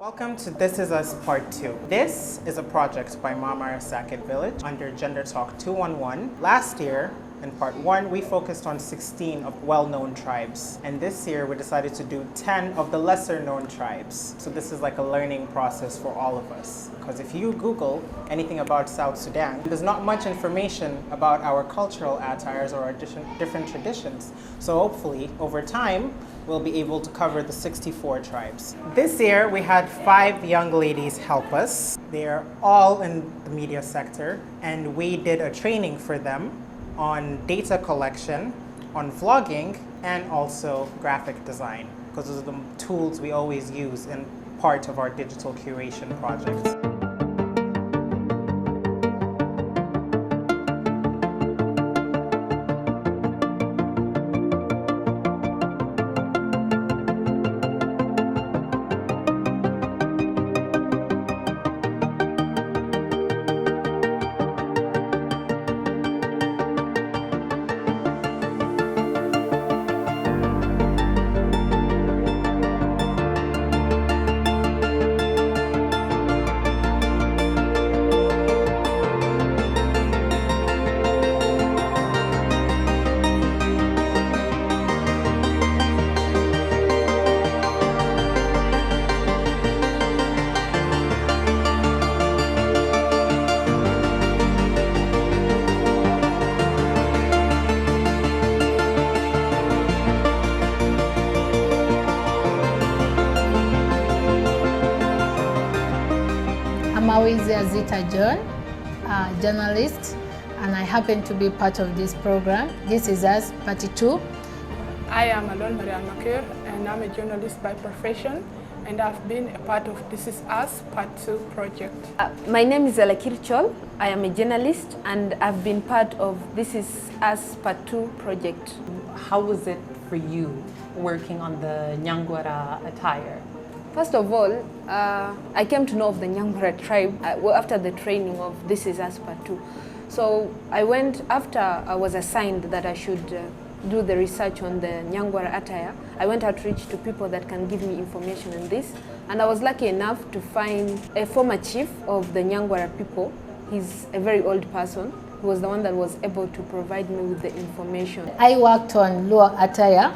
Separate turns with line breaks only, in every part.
Welcome to This Is Us Part 2. This is a project by Mama Sakit Village under Gender Talk 211. Last year, in Part 1, we focused on 16 of well-known tribes. And this year, we decided to do 10 of the lesser-known tribes. So this is like a learning process for all of us. Because if you Google anything about South Sudan, there's not much information about our cultural attires or our different traditions. So hopefully, over time, we'll be able to cover the 64 tribes. This year, we had 5 young ladies help us. They're all in the media sector, and we did a training for them on data collection, on vlogging, and also graphic design, because those are the tools we always use in part of our digital curation projects.
I'm Awizia Zita John, a journalist, and I happen to be part of this program. This is us, Part 2.
I am Alon Marian Makir, and I'm a journalist by profession, and I've been a part of This Is Us Part 2 project.
My name is Alakir Chol. I am a journalist, and I've been part of This Is Us Part 2 project.
How was it for you working on the Nyangwara attire?
First of all, I came to know of the Nyangwara tribe after the training of This Is Us Part 2. So I went, after I was assigned that I should do the research on the Nyangwara attire, I went outreach to people that can give me information on this. And I was lucky enough to find a former chief of the Nyangwara people. He's a very old person. He was the one that was able to provide me with the information.
I worked on Luo attire,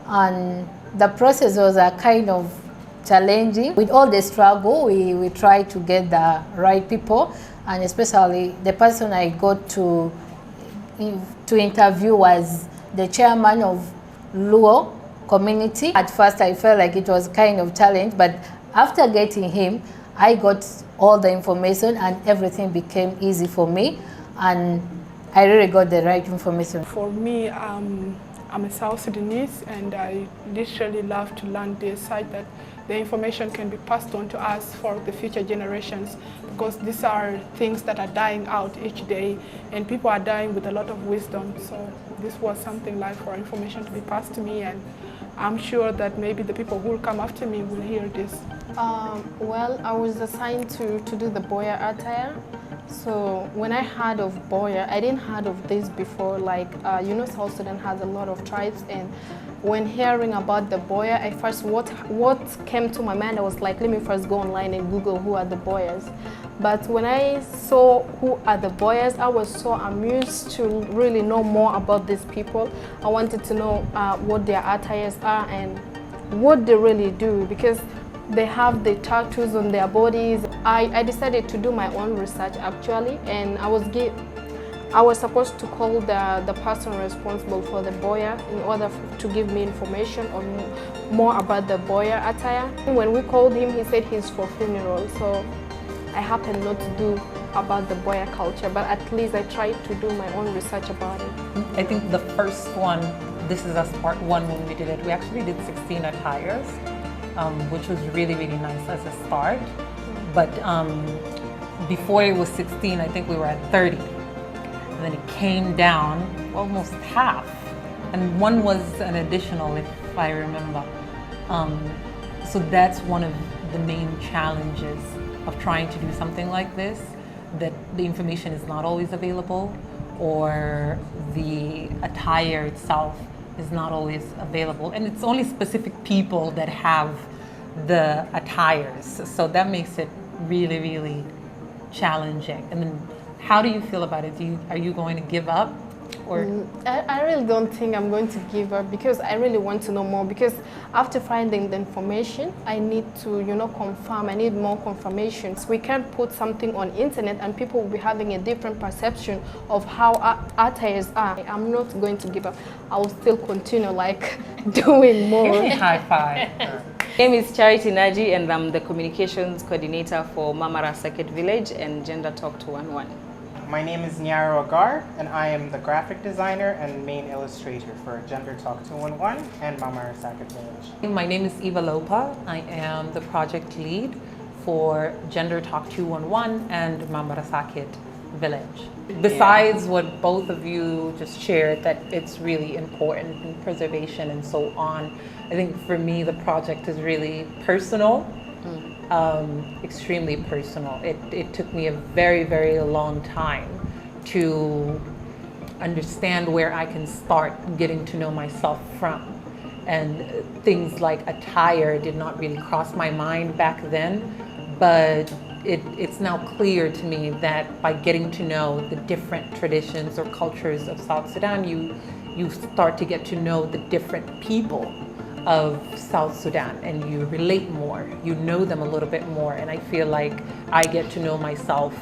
and the process was a kind of challenging. With all the struggle, we tried to get the right people, and especially the person I got to interview was the chairman of Luo community. At first I felt like it was kind of challenge, but after getting him, I got all the information and everything became easy for me, and I really got the right information.
For me, I'm a South Sudanese, and I literally love to learn this side that the information can be passed on to us for the future generations, because these are things that are dying out each day, and people are dying with a lot of wisdom. So this was something like for information to be passed to me, and I'm sure that maybe the people who will come after me will hear this.
Well, I was assigned to do the Boya attire. So when I heard of Boya, I didn't heard of this before. Like, South Sudan has a lot of tribes, and when hearing about the Boya, I first, what came to my mind, I was like, let me first go online and Google who are the Boyas. But when I saw who are the Boyas, I was so amused to really know more about these people. I wanted to know what their attires are and what they really do, because they have the tattoos on their bodies. I decided to do my own research actually, and I was supposed to call the person responsible for the Boya in order to give me information on more about the Boya attire. When we called him, he said he's for funeral, so I happened not to do about the Boya culture, but at least I tried to do my own research about it.
I think the first one, This Is Us Part 1, when we did it, we actually did 16 attires, which was really, really nice as a start. But before it was 16, I think we were at 30. And then it came down almost half. And one was an additional, if I remember. So that's one of the main challenges of trying to do something like this, that the information is not always available, or the attire itself is not always available. And it's only specific people that have the attires. So that makes it really, really challenging. And then how do you feel about it? Are you going to give up? Or
I really don't think I'm going to give up because I really want to know more, because after finding the information I need to confirm. I need more confirmations. We can't put something on internet and people will be having a different perception of how attires are. I'm not going to give up. I will still continue doing more.
give me a high five.
My name is Charity Naji and I'm the communications coordinator for Mamara Circuit Village and Gender Talk 211.
My name is Nyaro Agar, and I am the graphic designer and main illustrator for Gender Talk 211 and Mamara Circuit Village.
My name is Eva Lopa. I am the project lead for Gender Talk 211 and Mamarasakit Village. Besides what both of you just shared, that it's really important in preservation and so on, I think for me the project is really personal. Extremely personal. It took me a very, very long time to understand where I can start getting to know myself from. And things like attire did not really cross my mind back then, but it's now clear to me that by getting to know the different traditions or cultures of South Sudan, you start to get to know the different people of South Sudan and you relate more, you know them a little bit more, and I feel like I get to know myself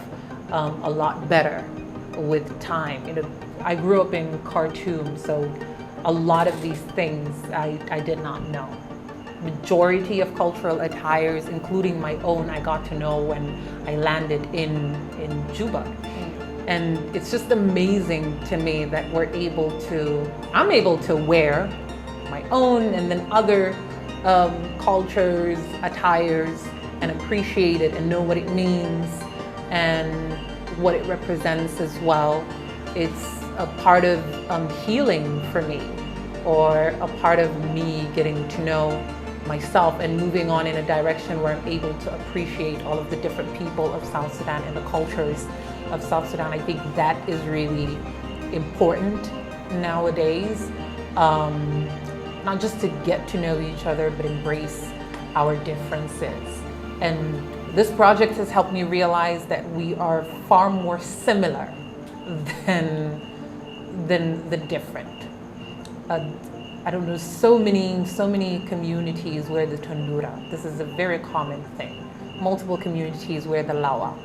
a lot better with time. I grew up in Khartoum, so a lot of these things I did not know. Majority of cultural attires, including my own, I got to know when I landed in Juba. And it's just amazing to me that I'm able to wear my own and then other cultures, attires, and appreciate it and know what it means and what it represents as well. It's a part of healing for me, or a part of me getting to know myself and moving on in a direction where I'm able to appreciate all of the different people of South Sudan and the cultures of South Sudan. I think that is really important nowadays. Not just to get to know each other, but embrace our differences. And this project has helped me realize that we are far more similar than the different. I don't know, so many communities wear the tundura. This is a very common thing. Multiple communities wear the lawa.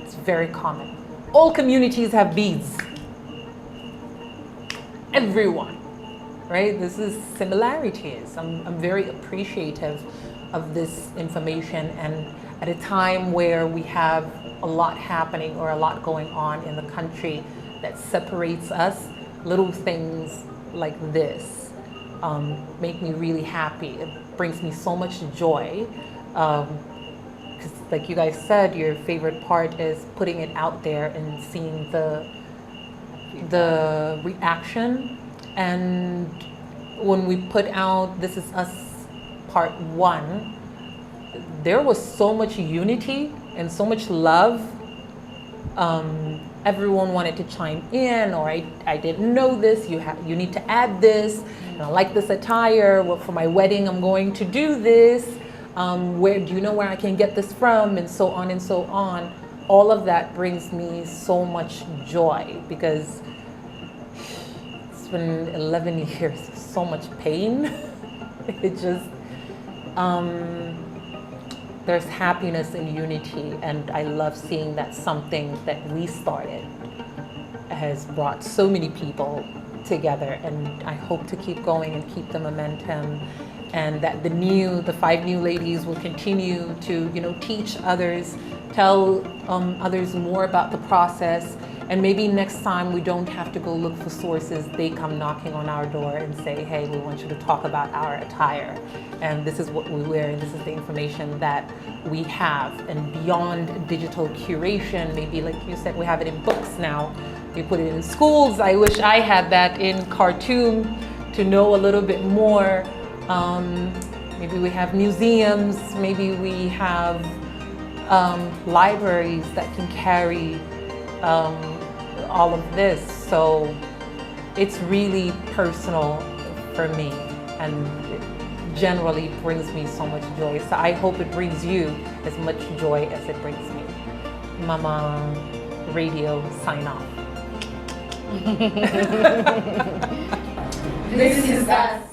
It's very common. All communities have beads. Everyone. Right? This is similarities. I'm very appreciative of this information, and at a time where we have a lot happening or a lot going on in the country that separates us, little things like this make me really happy. It brings me so much joy. Because like you guys said, your favorite part is putting it out there and seeing the reaction. And when we put out This Is Us Part 1, there was so much unity and so much love. Everyone wanted to chime in, or I didn't know this, you need to add this, and I like this attire, well, for my wedding I'm going to do this, where do you know where I can get this from, and so on and so on. All of that brings me so much joy, because it's been 11 years, so much pain. It just, there's happiness in unity, and I love seeing that something that we started has brought so many people together, and I hope to keep going and keep the momentum, and that the 5 new ladies will continue to, teach others, tell others more about the process. And maybe next time we don't have to go look for sources, they come knocking on our door and say, hey, we want you to talk about our attire. And this is what we wear, and this is the information that we have. And beyond digital curation, maybe like you said, we have it in books now. We put it in schools. I wish I had that in Khartoum to know a little bit more. Maybe we have museums, maybe we have libraries that can carry all of this. So it's really personal for me, and generally brings me so much joy. So I hope it brings you as much joy as it brings me. Mama Radio, sign off.
This is us.